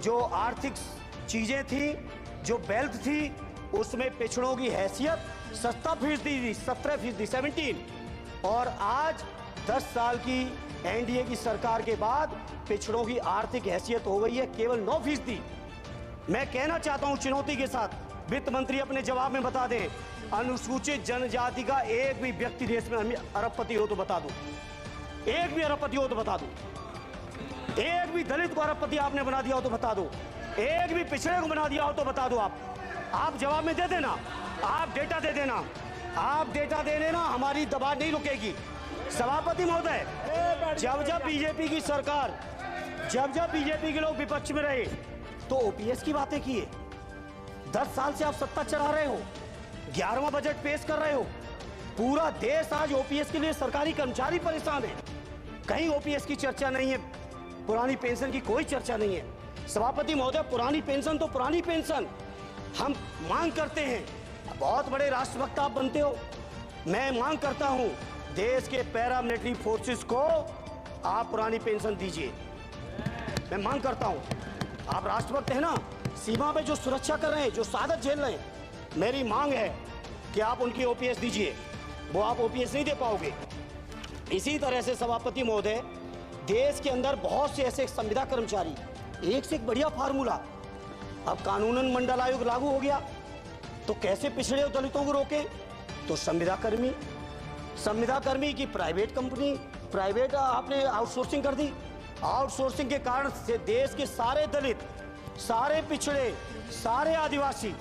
जो आर्थिक चीजें थी, जो वेल्थ थी, उसमें पिछड़ों की हैसियत 17% थी, 17%, और आज 10 साल की एनडीए की सरकार के बाद पिछड़ों की आर्थिक हैसियत हो गई है केवल 9%। मैं कहना चाहता हूं चुनौती के साथ, वित्त मंत्री अपने जवाब में बता दें, अनुसूचित जनजाति का एक भी व्यक्ति देश में अरबपति हो तो बता दो, एक भी अरबपति हो तो बता दो, एक भी दलित को अरबपति आपने बना दिया हो तो बता दो, एक भी पिछड़े को बना दिया हो तो बता दो। आप जवाब में दे देना, आप डेटा दे देना, आप डेटा दे देना, हमारी दबाव नहीं रुकेगी। सभापति महोदय, जब बीजेपी की सरकार, जब बीजेपी के लोग विपक्ष में रहे तो ओपीएस की बातें किए। 10 साल से आप सत्ता चला रहे हो, 11वां बजट पेश कर रहे हो, पूरा देश आज ओपीएस के लिए सरकारी कर्मचारी परेशान है, कहीं ओपीएस की चर्चा नहीं है, पुरानी पेंशन की कोई चर्चा नहीं है। सभापति महोदय, पुरानी पेंशन तो पुरानी पेंशन, हम मांग करते हैं, बहुत बड़े राष्ट्रभक्त आप बनते हो, मैं मांग करता हूं देश के पैरामिलिट्री फोर्सेस को आप पुरानी पेंशन दीजिए। मैं मांग करता हूं, आप राष्ट्रभक्त हैं ना, सीमा पे जो सुरक्षा कर रहे हैं, जो शहादत झेल रहे हैं, मेरी मांग है कि आप उनकी ओपीएस दीजिए, वो आप ओपीएस नहीं दे पाओगे। इसी तरह से सभापति महोदय, देश के अंदर बहुत से ऐसे संविदा कर्मचारी, एक से एक बढ़िया फार्मूला, अब कानूनन मंडल आयोग लागू हो गया तो कैसे पिछड़े और दलितों को रोके, तो संविदा कर्मी की प्राइवेट कंपनी, प्राइवेट आपने आउटसोर्सिंग कर दी। आउटसोर्सिंग के कारण से देश के सारे दलित, सारे पिछड़े, सारे आदिवासी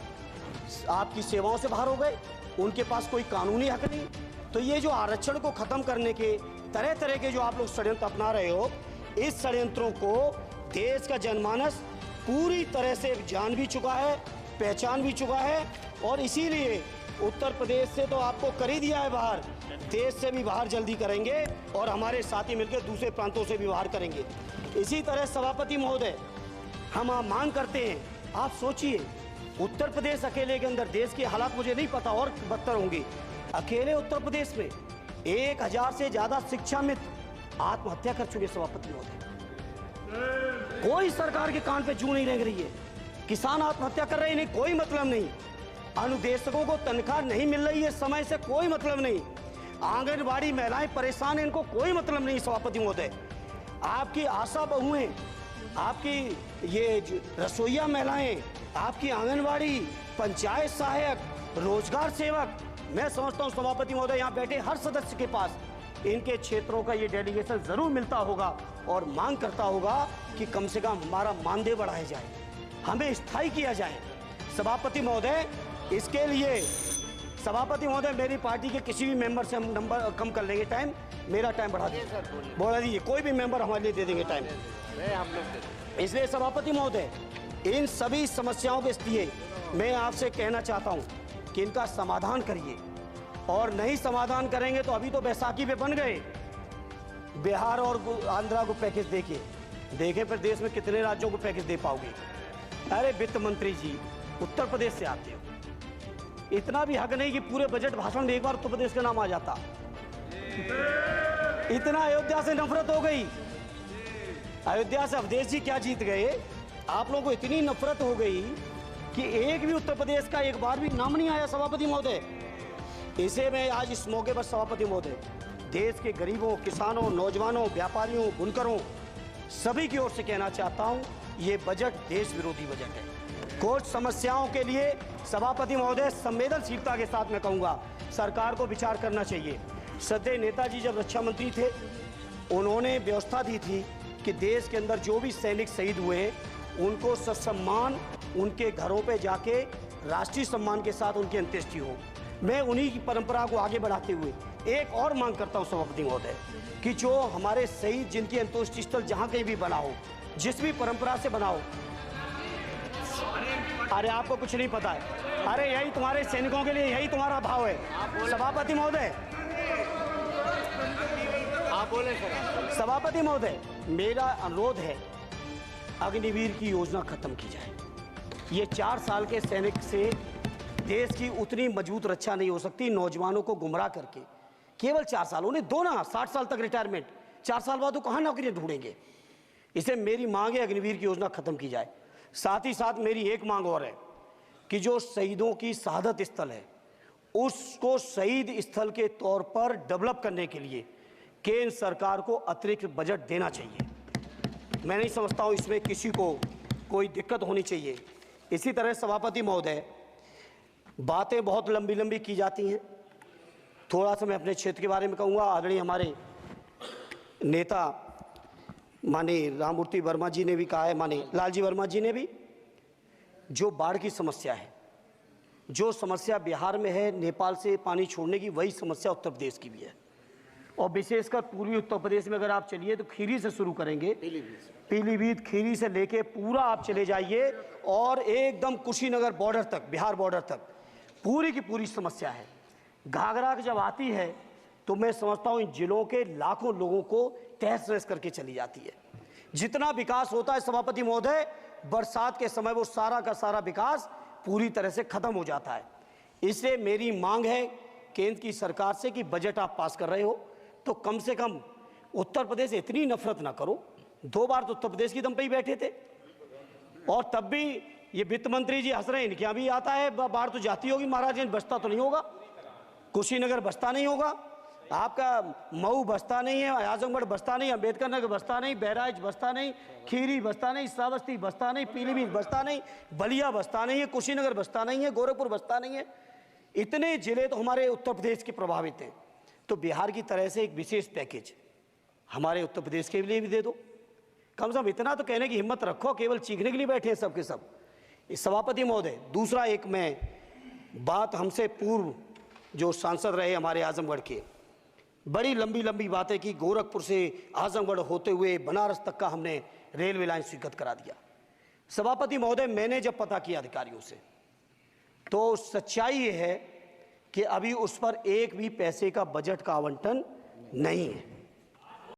आपकी सेवाओं से बाहर हो गए, उनके पास कोई कानूनी हक नहीं। तो ये जो आरक्षण को खत्म करने के तरह तरह के जो आप लोग षड्यंत्र अपना रहे हो, इस षड्यंत्रों को देश का जनमानस पूरी तरह से जान भी चुका है, पहचान भी चुका है, और इसीलिए उत्तर प्रदेश से तो आपको कर ही दिया है बाहर, देश से भी बाहर जल्दी करेंगे और हमारे साथी मिलकर दूसरे प्रांतों से भी बाहर करेंगे। इसी तरह सभापति महोदय, हम मांग करते हैं, आप सोचिए उत्तर प्रदेश अकेले के अंदर, देश के हालात मुझे नहीं पता और बदतर होंगे, अकेले उत्तर प्रदेश में 1000 से ज्यादा शिक्षा मित्र आत्महत्या कर चुके। सभापति महोदय, कोई सरकार के कान पे जू नहीं लग रही है, किसान आत्महत्या कर रहे हैं, नहीं कोई मतलब नहीं, अनुदेशकों को तनख्वाह नहीं मिल रही है समय से, कोई मतलब नहीं, आंगनबाड़ी महिलाएं परेशान हैं, इनको कोई मतलब नहीं। सभापति महोदय, आपकी आशा बहुएं, आपकी ये रसोईया महिलाएं, आपकी आंगनबाड़ी, पंचायत सहायक, रोजगार सेवक, मैं समझता हूं सभापति महोदय, यहाँ बैठे हर सदस्य के पास इनके क्षेत्रों का ये डेलीगेशन जरूर मिलता होगा और मांग करता होगा कि कम से कम हमारा मानदेय बढ़ाया जाए, हमें स्थायी किया जाए। सभापति महोदय, इसके लिए सभापति महोदय, मेरी पार्टी के किसी भी मेंबर से हम नंबर कम कर लेंगे, टाइम, मेरा टाइम बढ़ा दीजिए, बढ़ा दीजिए, कोई भी मेंबर हमारे लिए दे देंगे टाइम, हम लोग। इसलिए सभापति महोदय, इन सभी समस्याओं के लिए मैं आपसे कहना चाहता हूं कि इनका समाधान करिए, और नहीं समाधान करेंगे तो अभी तो बैसाखी पे बन गए, बिहार और आंध्रा को पैकेज देखे फिर देश में कितने राज्यों को पैकेज दे पाओगे। अरे वित्त मंत्री जी, उत्तर प्रदेश से आते हो, इतना भी हक नहीं कि पूरे बजट भाषण में एक बार उत्तर प्रदेश का नाम आ जाता। इतना अयोध्या से नफरत हो गई, अयोध्या से अवधेश जी क्या जीत गए, आप लोगों को इतनी नफरत हो गई कि एक भी उत्तर प्रदेश का एक बार भी नाम नहीं आया। सभापति महोदय, इसे मैं आज इस मौके पर सभापति महोदय, देश के गरीबों, किसानों, नौजवानों, व्यापारियों, बुनकरों, सभी की ओर से कहना चाहता हूं, ये बजट देश विरोधी बजट है। कुछ समस्याओं के लिए सभापति महोदय, संवेदनशीलता के साथ मैं कहूंगा सरकार को विचार करना चाहिए। श्रद्धेय नेताजी जब रक्षा मंत्री थे, उन्होंने व्यवस्था दी थी कि देश के अंदर जो भी सैनिक शहीद हुए हैं उनको ससम्मान उनके घरों पे जाके राष्ट्रीय सम्मान के साथ उनकी अंत्येष्टि हो। मैं उन्हीं की परंपरा को आगे बढ़ाते हुए एक और मांग करता हूं सभापति महोदय, कि जो हमारे शहीद जिनकी अंत्येष्टि स्थल जहां कहीं भी बना हो, जिस भी परंपरा से बना हो, अरे आपको कुछ नहीं पता है, अरे यही तुम्हारे सैनिकों के लिए, यही तुम्हारा भाव है। सभापति महोदय, आप बोले सर। सभापति महोदय, मेरा अनुरोध है, अग्निवीर की योजना खत्म की जाए। ये 4 साल के सैनिक से देश की उतनी मजबूत रक्षा नहीं हो सकती। नौजवानों को गुमराह करके केवल 4 साल, उन्हें दो ना 60 साल तक रिटायरमेंट, 4 साल बाद वो कहाँ नौकरियां ढूंढेंगे। इसे मेरी मांग है अग्निवीर की योजना खत्म की जाए। साथ ही साथ मेरी एक मांग और है कि जो शहीदों की शहादत स्थल है उसको शहीद स्थल के तौर पर डेवलप करने के लिए केंद्र सरकार को अतिरिक्त बजट देना चाहिए। मैं नहीं समझता हूँ इसमें किसी को कोई दिक्कत होनी चाहिए। इसी तरह सभापति महोदय, बातें बहुत लंबी लंबी की जाती हैं, थोड़ा सा मैं अपने क्षेत्र के बारे में कहूँगा। आदरणीय हमारे नेता माननीय राममूर्ति वर्मा जी ने भी कहा है, माननीय लालजी वर्मा जी ने भी, जो बाढ़ की समस्या है, जो समस्या बिहार में है नेपाल से पानी छोड़ने की, वही समस्या उत्तर प्रदेश की भी है। और विशेषकर पूर्वी उत्तर प्रदेश में अगर आप चलिए तो खीरी से शुरू करेंगे, पीलीभीत खीरी से लेके पूरा आप चले जाइए और एकदम कुशीनगर बॉर्डर तक, बिहार बॉर्डर तक पूरी की पूरी समस्या है। घाघरा जब आती है तो मैं समझता हूँ इन जिलों के लाखों लोगों को तहस नहस करके चली जाती है। जितना विकास होता है सभापति महोदय, बरसात के समय वो सारा का सारा विकास पूरी तरह से खत्म हो जाता है। इसलिए मेरी मांग है केंद्र की सरकार से कि बजट आप पास कर रहे हो तो कम से कम उत्तर प्रदेश से इतनी नफरत ना करो। 2 बार तो उत्तर प्रदेश की दम पे ही बैठे थे और तब भी ये वित्त मंत्री जी हंस रहे हैं, इनके यहाँ भी आता है बाढ़ तो जाती होगी, महाराज बसता तो नहीं होगा, कुशीनगर बसता नहीं होगा, आपका मऊ बसता नहीं है, आजमगढ़ बसता नहीं, अम्बेडकर नगर बसता नहीं, बहराइच बसता नहीं, खीरी बसता नहीं, श्रावस्ती बसता नहीं, पीलीभीत बसता नहीं, बलिया बसता नहीं है, कुशीनगर बसता नहीं है, गोरखपुर बसता नहीं है। इतने जिले तो हमारे उत्तर प्रदेश के प्रभावित हैं। तो बिहार की तरह से एक विशेष पैकेज हमारे उत्तर प्रदेश के लिए भी दे दो। कम से कम इतना तो कहने की हिम्मत रखो, केवल चीखने के लिए बैठे हैं सब के सब। इस सभापति महोदय, दूसरा एक मैं बात, हमसे पूर्व जो सांसद रहे हमारे आजमगढ़ के, बड़ी लंबी लंबी बातें की, गोरखपुर से आजमगढ़ होते हुए बनारस तक का हमने रेलवे लाइन स्वीकृत करा दिया। सभापति महोदय, मैंने जब पता किया अधिकारियों से तो सच्चाई ये है कि अभी उस पर एक भी पैसे का बजट का आवंटन नहीं है।